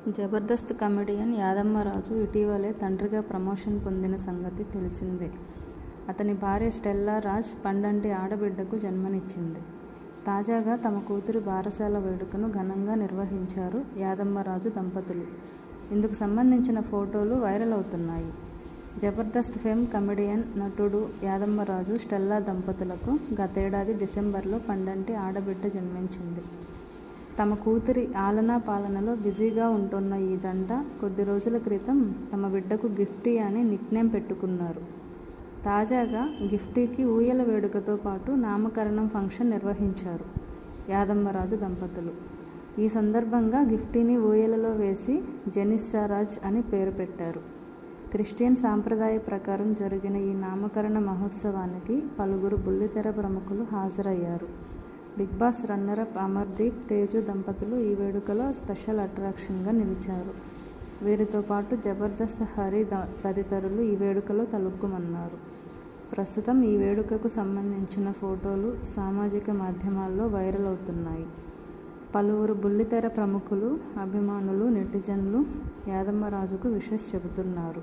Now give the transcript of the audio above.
Jabardasth comedian Yadammaraju ఇటీవలే తండ్రిగా promotion పొందిన సంగతి తెలిసిందే. అతని భార్య స్టెల్లా రాజ్ పండంటి ఆడబిడ్డకు జన్మనిచ్చింది. తాజాగా తమ కూతురి బారసాల వేడుకను ఘనంగా నిర్వహించారు యాదమ్మరాజు దంపతులు. ఇందుకు సంబంధించిన ఫోటోలు వైరల్ అవుతున్నాయి. జబర్దస్త్ ఫేమ్ కమెడియన్, నటుడు యాదమ్మరాజు, స్టెల్లా దంపతులకు గతేడాది డిసెంబర్లో పండంటి ఆడబిడ్డ జన్మించింది. తమ కూతురి ఆలనా పాలనలో బిజీగా ఉంటున్న ఈ జంట కొద్ది రోజుల క్రితం తమ బిడ్డకు గిఫ్టీ అని నిక్నేమ్ పెట్టుకున్నారు. తాజాగా గిఫ్టీకి ఊయల వేడుకతో పాటు నామకరణం ఫంక్షన్ నిర్వహించారు యాదమ్మరాజు దంపతులు. ఈ సందర్భంగా గిఫ్టీని ఊయలలో వేసి జెనిస్సా రాజ్ అని పేరు పెట్టారు. క్రిస్టియన్ సాంప్రదాయ ప్రకారం జరిగిన ఈ నామకరణ మహోత్సవానికి పలువురు బుల్లితెర ప్రముఖులు హాజరయ్యారు. Bigg Boss runner up Amardeep, Teju దంపతులు ఈ వేడుకలో స్పెషల్ అట్రాక్షన్గా నిలిచారు. వీరితో పాటు జబర్దస్త్ హరి తదితరులు ఈ వేడుకలో తళుక్కుమన్నారు. ప్రస్తుతం ఈ వేడుకకు సంబంధించిన ఫోటోలు సామాజిక మాధ్యమాల్లో వైరల్ అవుతున్నాయి. పలువురు బుల్లితెర ప్రముఖులు, అభిమానులు, నెటిజన్లు యాదమ్మరాజుకు విషెస్ చెబుతున్నారు.